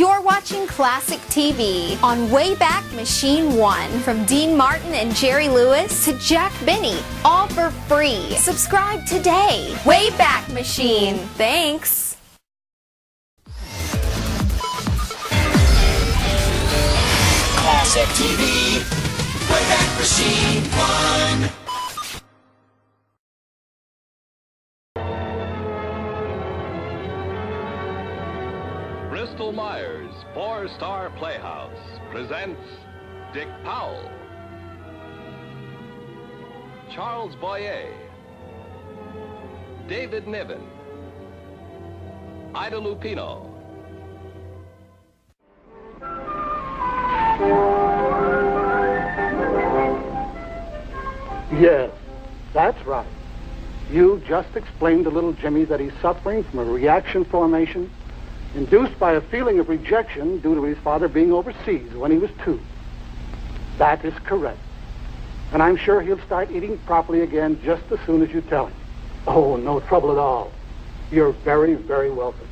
You're watching Classic TV on Wayback Machine 1. From Dean Martin and Jerry Lewis to Jack Benny, all for free. Subscribe today. Wayback Machine. Thanks. Classic TV, Wayback Machine 1. Bristol Myers 4-Star Playhouse presents Dick Powell, Charles Boyer, David Niven, Ida Lupino. Yes, that's right. You just explained to little Jimmy that he's suffering from a reaction formation induced by a feeling of rejection due to his father being overseas when he was 2. That is correct. And I'm sure he'll start eating properly again just as soon as you tell him. Oh, no trouble at all. You're very, very welcome.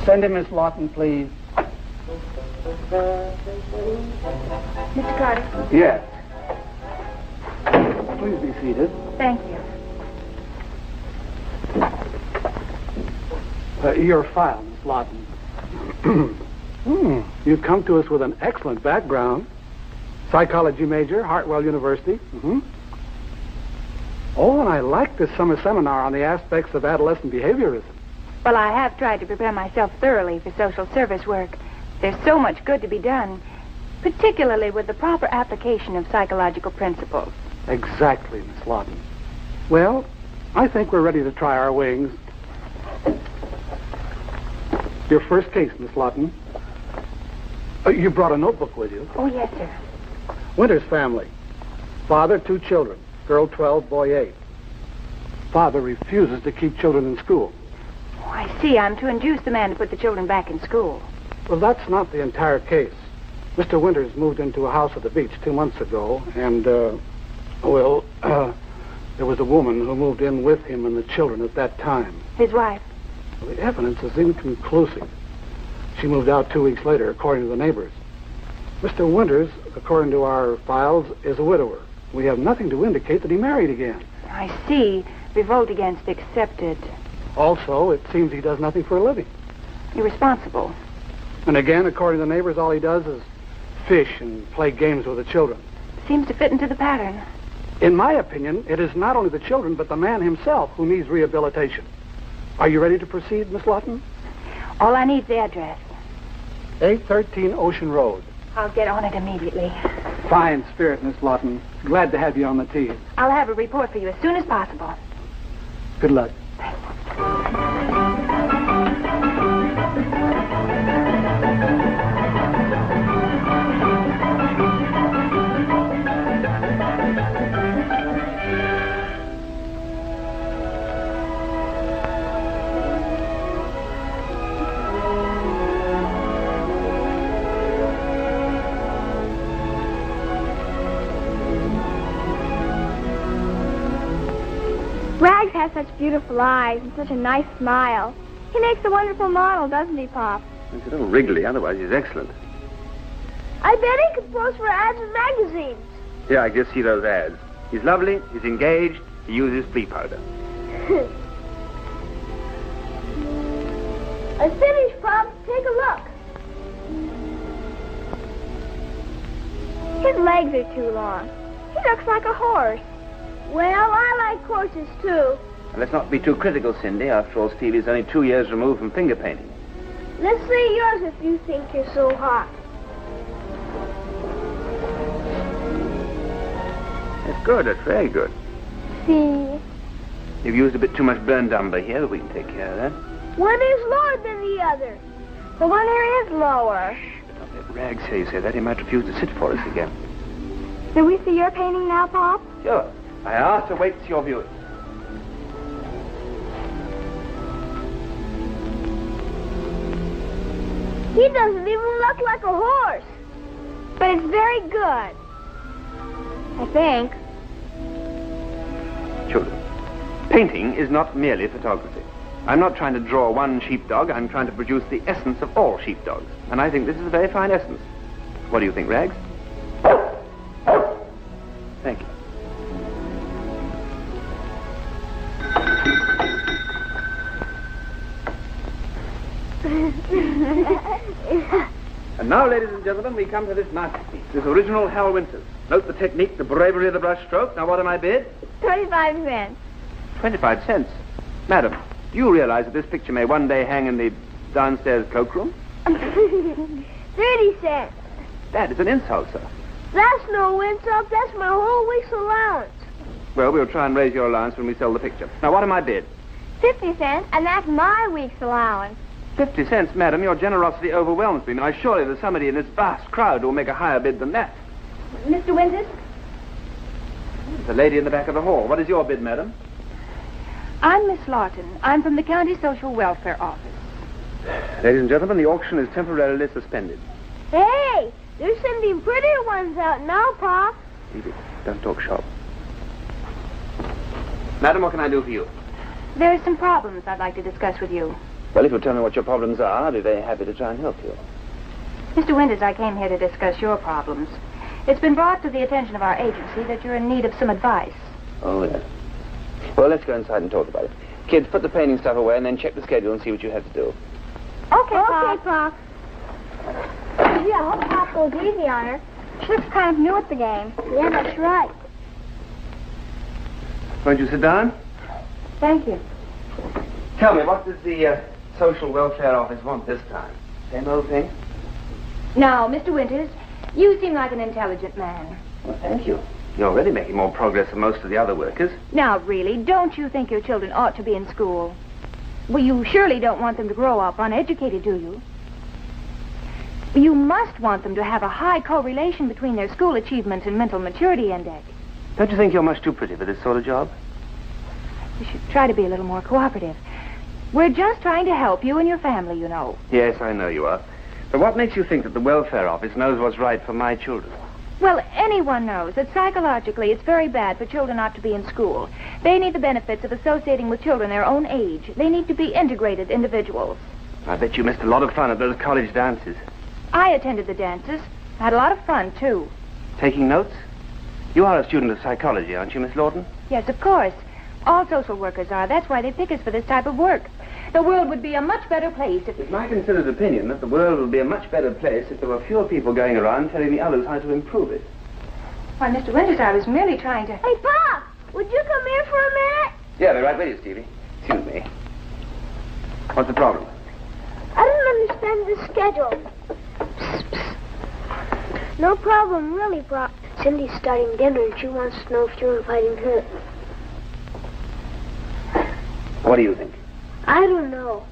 Send him Miss Lawton, please. Mr. Carter? Yes. Please be seated. Thank you. Your file, Miss Lawton. You've come to us with an excellent background. Psychology major, Hartwell University. Oh, and I like this summer seminar on the aspects of adolescent behaviorism. Well, I have tried to prepare myself thoroughly for social service work. There's so much good to be done, particularly with the proper application of psychological principles. Exactly, Miss Lawton. Well, I think we're ready to try our wings. Your first case, Miss Lawton. You brought a notebook with you. Oh, yes, sir. Winters family. Father, 2 children. Girl 12, boy 8. Father refuses to keep children in school. Oh, I see. I'm to induce the man to put the children back in school. Well, that's not the entire case. Mr. Winters moved into a house at the beach 2 months ago, and, there was a woman who moved in with him and the children at that time. His wife? Well, the evidence is inconclusive. She moved out 2 weeks later, according to the neighbors. Mr. Winters, according to our files, is a widower. We have nothing to indicate that he married again. I see. Revolt against accepted. Also, it seems he does nothing for a living. Irresponsible. And again, according to the neighbors, all he does is fish and play games with the children. Seems to fit into the pattern. In my opinion, it is not only the children, but the man himself who needs rehabilitation. Are you ready to proceed, Miss Lawton? All I need is the address. 813 Ocean Road. I'll get on it immediately. Fine spirit, Miss Lawton. Glad to have you on the team. I'll have a report for you as soon as possible. Good luck. Rags has such beautiful eyes and such a nice smile. He makes a wonderful model, doesn't he, Pop? It's a little wriggly, otherwise he's excellent. I bet he could pose for ads in magazines. Yeah, I just see those ads. He's lovely, he's engaged, he uses flea powder. I'm finished, Pop. Take a look. His legs are too long. He looks like a horse. Well, I like horses, too. And let's not be too critical, Cindy. After all, Stevie's only 2 years removed from finger painting. Let's see yours if you think you're so hot. That's good, that's very good. See? You've used a bit too much burnt umber here, but we can take care of that. One is lower than the other. The one here is lower. But don't let Rags hear you say that. He might refuse to sit for us again. Can we see your painting now, Pop? Sure. I asked to wait to see your view. He doesn't even look like a horse. But it's very good. I think. Children, Painting is not merely photography. I'm not trying to draw one sheepdog. I'm trying to produce the essence of all sheepdogs. And I think this is a very fine essence. What do you think, Rags? Thank you. And now, ladies and gentlemen, we come to this masterpiece, this original Hal Winters. Note the technique, the bravery of the brush stroke. Now, what am I bid? 25 cents. 25 cents. Madam, do you realize that this picture may one day hang in the downstairs cloakroom? 30 cents. That is an insult, sir. That's no insult. That's my whole week's allowance. Well, we'll try and raise your allowance when we sell the picture. Now, what am I bid? 50 cents, and that's my week's allowance. 50 cents, madam. Your generosity overwhelms me. Now, surely there's somebody in this vast crowd who will make a higher bid than that. Mr. Winters? The lady in the back of the hall. What is your bid, madam? I'm Miss Lawton. I'm from the County Social Welfare Office. Ladies and gentlemen, the auction is temporarily suspended. Hey, there's sending prettier ones out now, Pop. Evie, don't talk shop. Madam, what can I do for you? There are some problems I'd like to discuss with you. Well, if you'll tell me what your problems are, I'll be very happy to try and help you. Mr. Winters, I came here to discuss your problems. It's been brought to the attention of our agency that you're in need of some advice. Oh, yes. Well, let's go inside and talk about it. Kids, put the painting stuff away and then check the schedule and see what you have to do. Okay, Pop. Gee, I hope Pop goes easy on her. She looks kind of new at the game. Yeah, that's right. Won't you sit down? Thank you. Tell me, what does the Social Welfare Office want this time? Same old thing? Now, Mr. Winters, you seem like an intelligent man. Well, thank you. You're already making more progress than most of the other workers. Now, really, don't you think your children ought to be in school? Well, you surely don't want them to grow up uneducated, do you? You must want them to have a high correlation between their school achievement and mental maturity index. Don't you think you're much too pretty for this sort of job? You should try to be a little more cooperative. We're just trying to help you and your family, you know. Yes, I know you are. But what makes you think that the welfare office knows what's right for my children? Well, anyone knows that psychologically it's very bad for children not to be in school. They need the benefits of associating with children their own age. They need to be integrated individuals. I bet you missed a lot of fun at those college dances. I attended the dances. I had a lot of fun, too. Taking notes? You are a student of psychology, aren't you, Miss Lawton? Yes, of course. All social workers are. That's why they pick us for this type of work. The world would be a much better place if... It's my considered opinion that the world would be a much better place if there were fewer people going around telling the others how to improve it. Why, Mr. Winters, I was merely trying to... Hey, Pop, would you come here for a minute? Yeah, be right with you, Stevie. Excuse me. What's the problem? I don't understand the schedule. No problem, really, Pop. Cindy's starting dinner, and she wants to know if you're inviting her. What do you think? I don't know.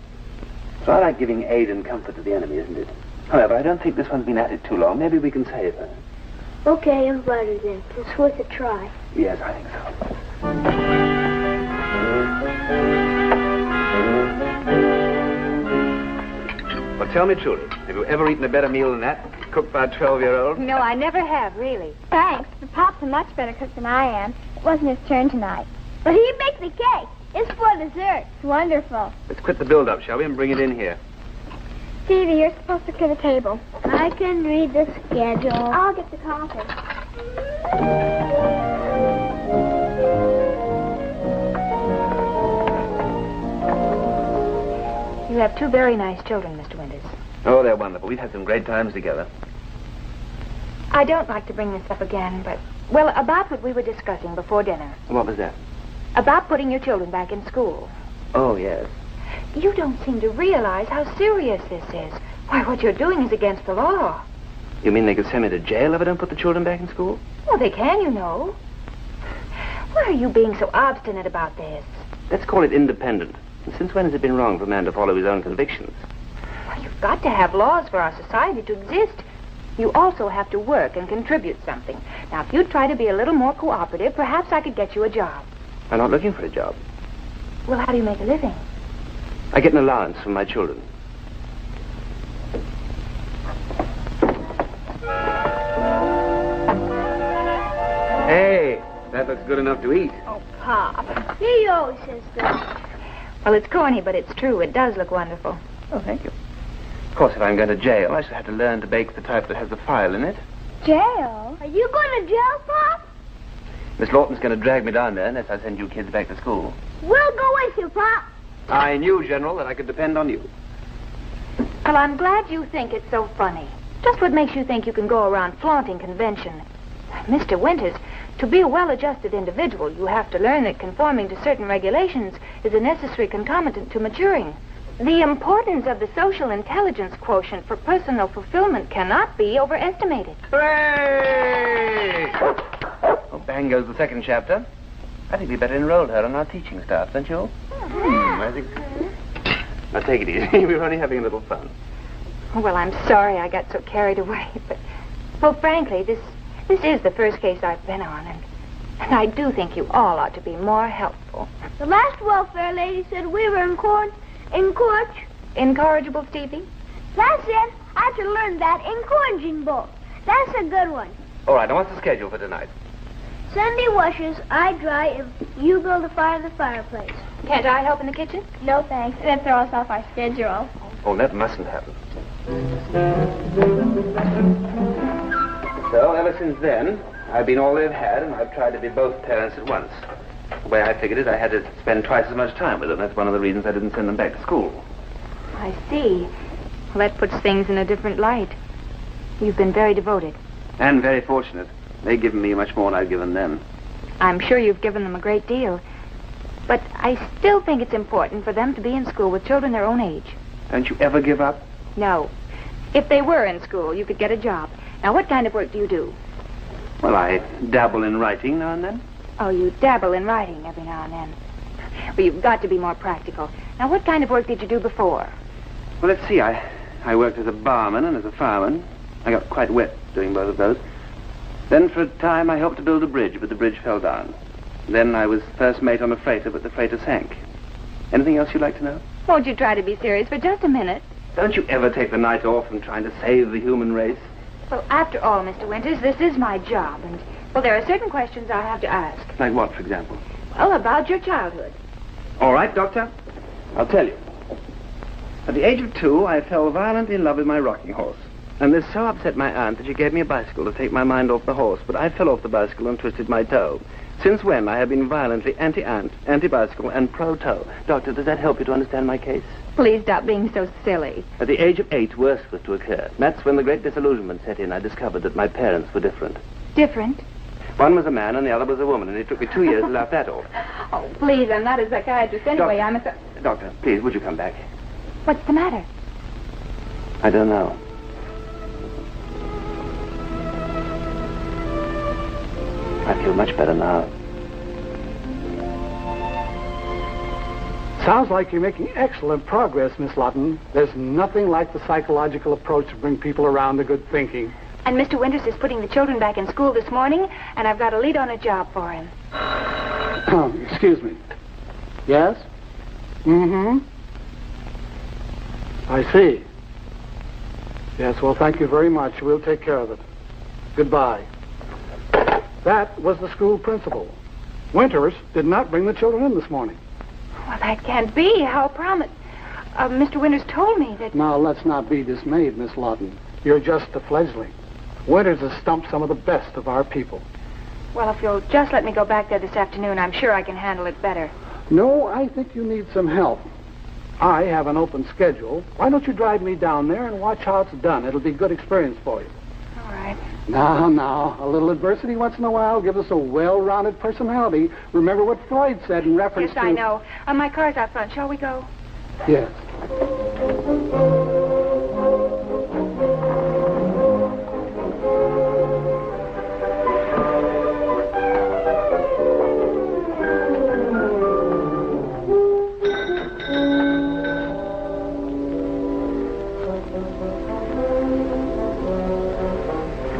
It's all right giving aid and comfort to the enemy, isn't it? However, I don't think this one's been at it too long. Maybe we can save her. Okay, invite her then. It's worth a try. Yes, I think so. Well, tell me truly, have you ever eaten a better meal than that? Cooked by a 12-year-old? No, I never have, really. Thanks, but Pop's a much better cook than I am. It wasn't his turn tonight. But he baked the cake. It's for dessert. It's wonderful. Let's quit the build-up, shall we, and bring it in here. Stevie, you're supposed to clear the table. I can read the schedule. I'll get the coffee. You have two very nice children, Mr. Winters. Oh, they're wonderful. We've had some great times together. I don't like to bring this up again, but... Well, about what we were discussing before dinner. What was that? About putting your children back in school. Oh, yes. You don't seem to realize how serious this is. Why, what you're doing is against the law. You mean they could send me to jail if I don't put the children back in school? Well, they can, you know. Why are you being so obstinate about this? Let's call it independent. And since when has it been wrong for a man to follow his own convictions? Well, you've got to have laws for our society to exist. You also have to work and contribute something. Now, if you'd try to be a little more cooperative, perhaps I could get you a job. I'm not looking for a job. Well, how do you make a living? I get an allowance from my children. Hey, that that looks good enough to eat. Oh, Pop. He always says that. Well, it's corny, but it's true. It does look wonderful. Oh, thank you. Of course, if I'm going to jail, I shall have to learn to bake the type that has the file in it. Jail? Are you going to jail, Pop? Miss Lawton's going to drag me down there unless I send you kids back to school. We'll go with you, Pop. I knew, General, that I could depend on you. Well, I'm glad you think it's so funny. Just what makes you think you can go around flaunting convention? Mr. Winters, to be a well-adjusted individual, you have to learn that conforming to certain regulations is a necessary concomitant to maturing. The importance of the social intelligence quotient for personal fulfillment cannot be overestimated. Hooray! Oh, bang goes the second chapter. I think we'd better enroll her on our teaching staff, don't you? I think... Now, take it easy. We're only having a little fun. Oh, well, I'm sorry I got so carried away, but... Well, frankly, this is the first case I've been on, and I do think you all ought to be more helpful. The last welfare lady said we were Incorrigible, Stevie? That's it. I have to learn that encouraging book. That's a good one. All right, now what's the schedule for tonight? Sunday washes, I dry if you build a fire in the fireplace. Can't I help in the kitchen? No, thanks. It'd throw us off our schedule. Oh, that mustn't happen. So, ever since then, I've been all they've had, and I've tried to be both parents at once. The way I figured it, I had to spend twice as much time with them. That's one of the reasons I didn't send them back to school. I see. Well, that puts things in a different light. You've been very devoted. And very fortunate. They've given me much more than I've given them. I'm sure you've given them a great deal. But I still think it's important for them to be in school with children their own age. Don't you ever give up? No. If they were in school, you could get a job. Now, what kind of work do you do? Well, I dabble in writing now and then. Oh, you dabble in writing every now and then. Well, you've got to be more practical. Now, what kind of work did you do before? Well, let's see. I worked as a barman and as a fireman. I got quite wet doing both of those. Then for a time I helped to build a bridge, but the bridge fell down. Then I was first mate on a freighter, but the freighter sank. Anything else you'd like to know? Won't you try to be serious for just a minute? Don't you ever take the night off from trying to save the human race? Well, after all, Mr. Winters, this is my job, and, well, there are certain questions I have to ask. Like what, for example? Well, about your childhood. All right, Doctor. I'll tell you. At the age of 2, I fell violently in love with my rocking horse. And this so upset my aunt that she gave me a bicycle to take my mind off the horse, but I fell off the bicycle and twisted my toe. Since when, I have been violently anti-aunt, anti-bicycle, and pro-toe. Doctor, does that help you to understand my case? Please stop being so silly. At the age of 8, worse was to occur. That's when the great disillusionment set in. I discovered that my parents were different. Different? One was a man and the other was a woman, and it took me 2 years to laugh that off. Oh, please, I'm not a psychiatrist anyway. I'm a... Doctor, please, would you come back? What's the matter? I don't know. I feel much better now. Sounds like you're making excellent progress, Miss Lawton. There's nothing like the psychological approach to bring people around to good thinking. And Mr. Winters is putting the children back in school this morning, and I've got a lead on a job for him. Excuse me. Yes? Mm-hmm. I see. Yes, well, thank you very much. We'll take care of it. Goodbye. That was the school principal. Winters did not bring the children in this morning. Well, that can't be. How promised. Mr. Winters told me that... Now, let's not be dismayed, Miss Lawton. You're just a fledgling. Winters has stumped some of the best of our people. Well, if you'll just let me go back there this afternoon, I'm sure I can handle it better. No, I think you need some help. I have an open schedule. Why don't you drive me down there and watch how it's done? It'll be good experience for you. All right. Now, a little adversity once in a while gives us a well-rounded personality. Remember what Freud said in reference Yes, I know. My car's out front. Shall we go? Yes.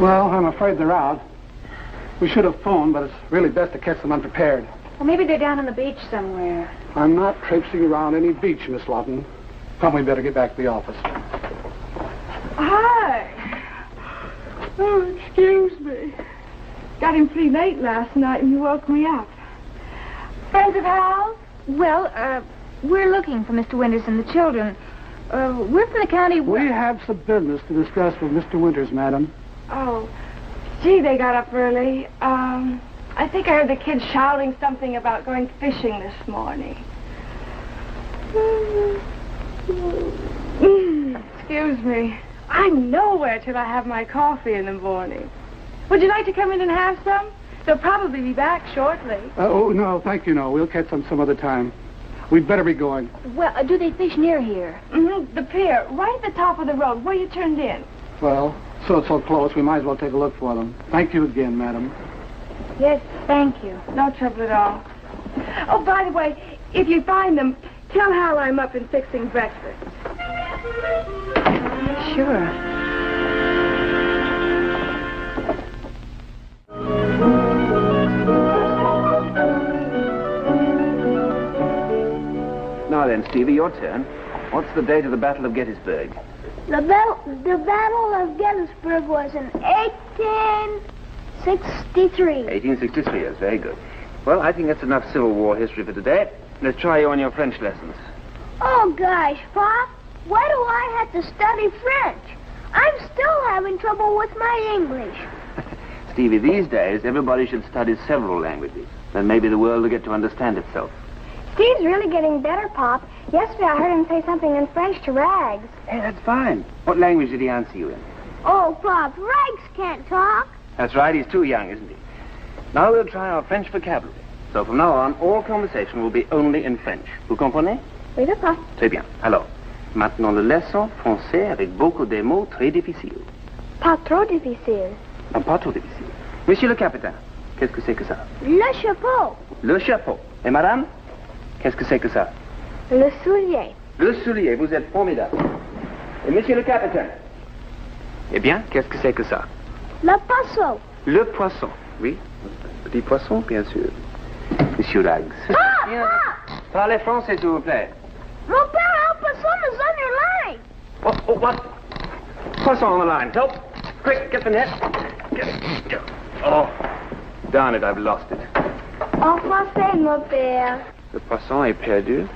Well, I'm afraid they're out. We should have phoned, but it's really best to catch them unprepared. Well, maybe they're down on the beach somewhere. I'm not traipsing around any beach, Miss Lawton. Probably better get back to the office. Hi. Oh, excuse me. got in pretty late last night and you woke me up. Friends of Hal's? Well, we're looking for Mr. Winters and the children. We're from the county... We have some business to discuss with Mr. Winters, madam. Oh, gee, they got up early. I think I heard the kids shouting something about going fishing this morning. Excuse me. I'm nowhere till I have my coffee in the morning. Would you like to come in and have some? They'll probably be back shortly. Oh, no, thank you, no. We'll catch them some other time. We'd better be going. Well, do they fish near here? Mm-hmm. The pier, right at the top of the road, where you turned in. Well, so close, we might as well take a look for them. Thank you again, madam. Yes, thank you. No trouble at all. Oh, by the way, if you find them, tell Hal I'm up and fixing breakfast. Sure. Now then, Stevie, your turn. What's the date of the Battle of Gettysburg? The Battle of Gettysburg was in 1863. 1863, yes, very good. Well, I think that's enough Civil War history for today. Let's try you on your French lessons. Oh, gosh, Pop. Why do I have to study French? I'm still having trouble with my English. Stevie, these days, everybody should study several languages. Then maybe the world will get to understand itself. Steve's really getting better, Pop. Yesterday I heard him say something in French to Rags. Hey, that's fine. What language did he answer you in? Oh, Pop, Rags can't talk. That's right, he's too young, isn't he? Now we'll try our French vocabulary. So from now on, all conversation will be only in French. Vous comprenez? Oui, Papa. Très bien. Alors, maintenant le leçon français avec beaucoup de mots très difficiles. Pas trop difficile. Non, pas trop difficile. Monsieur le capitaine, qu'est-ce que c'est que ça? Le chapeau. Le chapeau. Et madame, qu'est-ce que c'est que ça? Le soulier. Le soulier, vous êtes formidable. Et monsieur le capitaine? Eh bien, qu'est-ce que c'est que ça? Le poisson. Le poisson, oui. Petit poisson, bien sûr. Monsieur Rags. Parlez français, s'il vous plaît. Mon père, El Poisson is on your line. Oh, what? Poisson on the line. Help. Quick, get the net. Get. Oh, darn it, I've lost it. En français, mon père. Le poisson est perdu.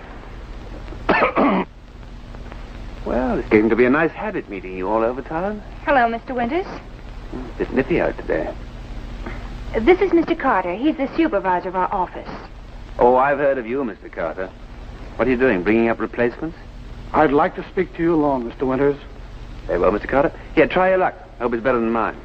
Well, it's getting to be a nice habit meeting you all over town. Hello, Mr. Winters. It's a bit nippy out today. This is Mr. Carter. He's the supervisor of our office. Oh, I've heard of you, Mr. Carter. What are you doing, bringing up replacements? I'd like to speak to you alone, Mr. Winters. Very well, Mr. Carter. Here, try your luck. Hope it's better than mine.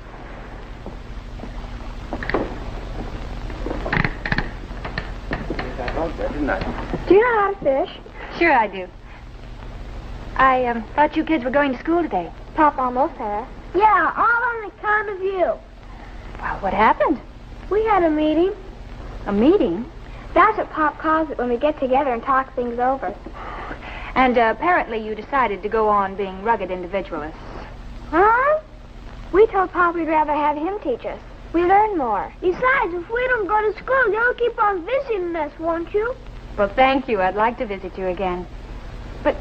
Do you know how to fish? Sure I do. I thought you kids were going to school today. Pop almost has. Yeah, all on account of you. Well, what happened? We had a meeting. A meeting? That's what Pop calls it when we get together and talk things over. And apparently you decided to go on being rugged individualists. Huh? We told Pop we'd rather have him teach us. We learn more. Besides, if we don't go to school, you'll keep on visiting us, won't you? Well, thank you. I'd like to visit you again. But,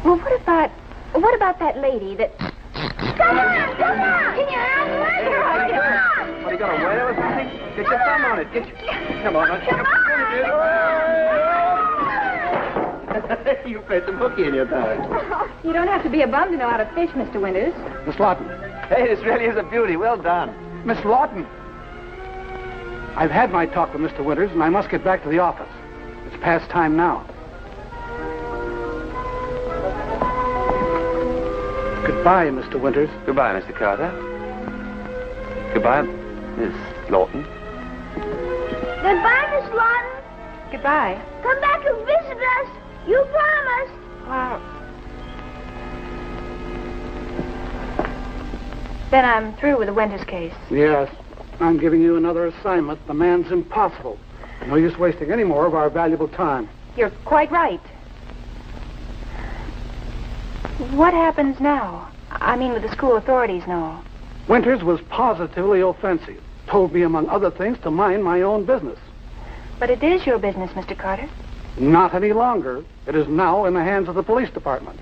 well, what about that lady that... Come on! Can you handle it? Come on! What, you got a whale or something? Get your thumb on it. Come on. You put some hooky in your tongue. You don't have to be a bum to know how to fish, Mr. Winters. Miss Lawton. Hey, this really is a beauty. Well done. Miss Lawton. I've had my talk with Mr. Winters, and I must get back to the office. It's past time now. Goodbye, Mr. Winters. Goodbye, Mr. Carter. Goodbye, Miss Lawton. Goodbye, Miss Lawton. Goodbye. Come back and visit us. You promised. Well... Then I'm through with the Winters case. Yes. I'm giving you another assignment. The man's impossible. No use wasting any more of our valuable time. You're quite right. What happens now? I mean, with the school authorities now. Winters was positively offensive. Told me, among other things, to mind my own business. But it is your business, Mr. Carter. Not any longer. It is now in the hands of the police department.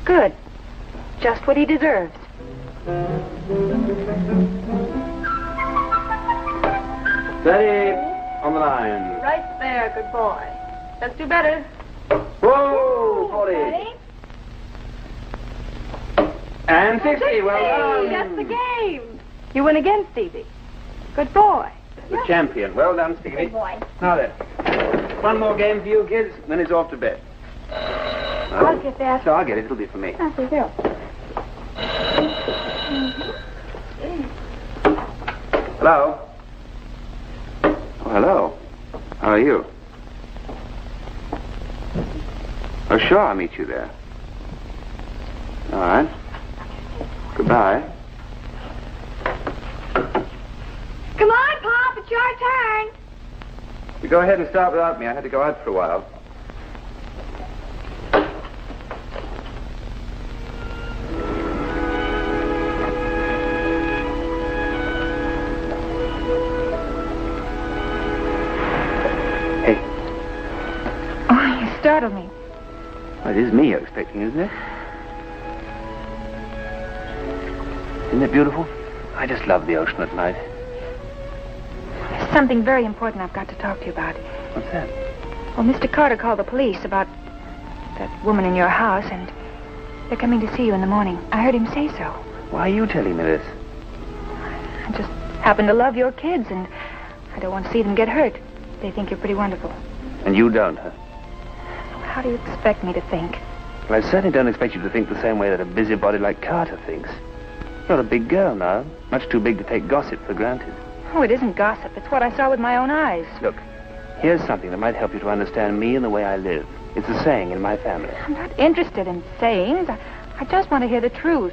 Good. Just what he deserves. Steady. On the line. Right there, good boy. Let's do better. Whoa, 40. Ready? And 60. Well done. That's the game. You win again, Stevie. Good boy. The champion. Well done, Stevie. Good boy. Now then, one more game for you kids, then it's off to bed. I'll get that. So I'll get it. It'll be for me. Thank you. Hello? Oh, hello. How are you? Oh, sure, I'll meet you there. All right. Goodbye. Come on, Pop. It's your turn. You go ahead and start without me. I had to go out for a while. Hey, Oh, you startled me. well, it is me you're expecting, isn't it? Isn't it beautiful? I just love the ocean at night. There's something very important I've got to talk to you about. What's that? Well, Mr. Carter called the police about that woman in your house, and they're coming to see you in the morning. I heard him say so. Why are you telling me this? I just happen to love your kids, and I don't want to see them get hurt. They think you're pretty wonderful. And you don't, huh? How do you expect me to think? Well, I certainly don't expect you to think the same way that a busybody like Carter thinks. You're a big girl now, much too big to take gossip for granted. Oh, it isn't gossip. It's what I saw with my own eyes. Look, here's something that might help you to understand me and the way I live. It's a saying in my family. I'm not interested in sayings. I just want to hear the truth.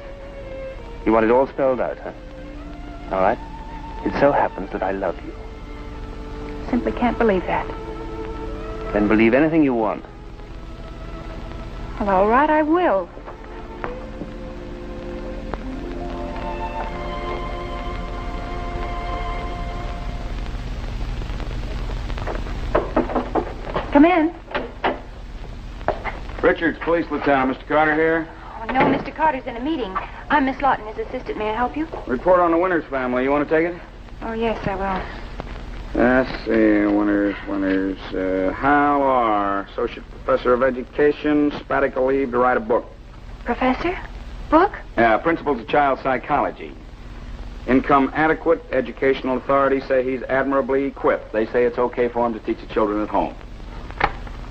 You want it all spelled out, huh? All right. It so happens that I love you. Simply can't believe that. Then believe anything you want. Well, all right, I will. Come in. Richards, Police Lieutenant. Mr. Carter here. Oh, no, Mr. Carter's in a meeting. I'm Miss Lawton, his assistant. May I help you? Report on the Winters family. You want to take it? Oh, yes, I will. Let's see. Winters. How are Associate Professor of Education, sabbatical leave to write a book? Professor? Book? Yeah, Principles of Child Psychology. Income adequate. Educational authorities say he's admirably equipped. They say it's okay for him to teach the children at home.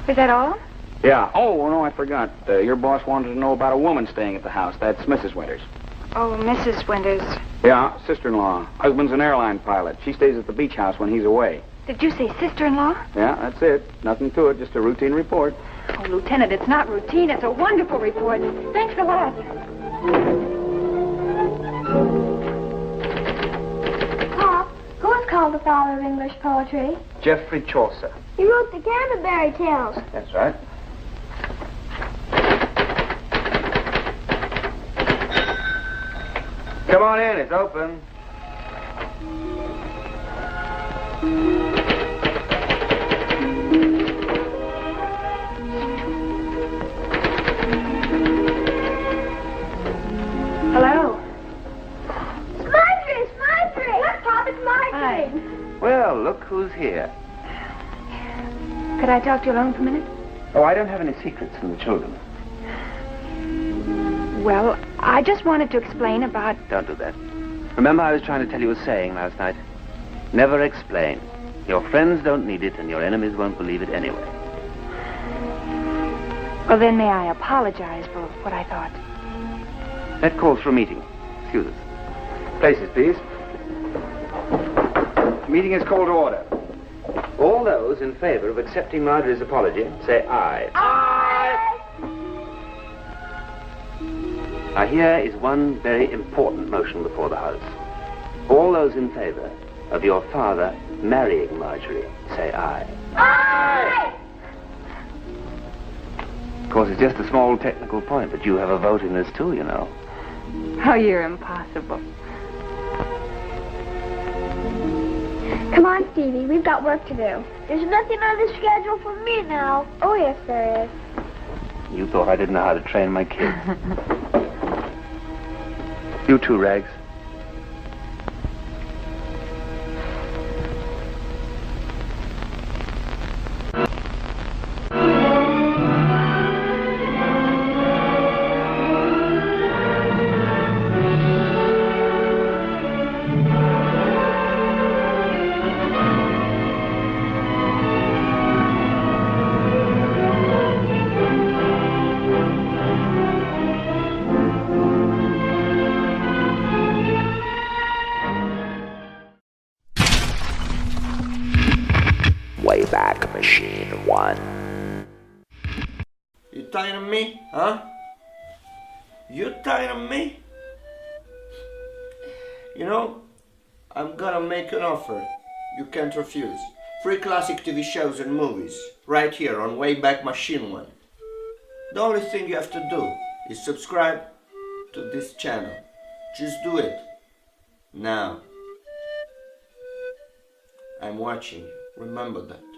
Is that all? Yeah. Oh, no, I forgot. Your boss wanted to know about a woman staying at the house. That's Mrs. Winters. Oh, Mrs. Winters. Yeah, sister-in-law. Husband's an airline pilot. She stays at the beach house when he's away. Did you say sister-in-law? Yeah, that's it. Nothing to it, just a routine report. Oh, Lieutenant, it's not routine. It's a wonderful report. Thanks a lot. Pop, who is called the father of English poetry? Geoffrey Chaucer. He wrote the Canterbury Tales. That's right. Come on in, it's open. Hello. It's Marjorie. Look, Pop, it's Marjorie. Well, look who's here. Could I talk to you alone for a minute? Oh, I don't have any secrets from the children. Well, I just wanted to explain about... Don't do that. Remember I was trying to tell you a saying last night? Never explain. Your friends don't need it, and your enemies won't believe it anyway. Well, then may I apologize for what I thought? That calls for a meeting. Excuse us. Places, please. The meeting is called to order. All those in favor of accepting Marjorie's apology, say aye. Aye. Now, here is one very important motion before the House. All those in favor of your father marrying Marjorie, say aye. Aye. Of course, it's just a small technical point, but you have a vote in this, too, you know. Oh, you're impossible. Come on, Stevie. We've got work to do. There's nothing on the schedule for me now. Oh, yes, there is. You thought I didn't know how to train my kids. You too, Rags. Machine 1. You tired of me, huh? You tired of me? You know, I'm gonna make an offer you can't refuse. Free classic TV shows and movies, right here on Wayback Machine 1. The only thing you have to do is subscribe to this channel. Just do it. Now. I'm watching you. Remember that.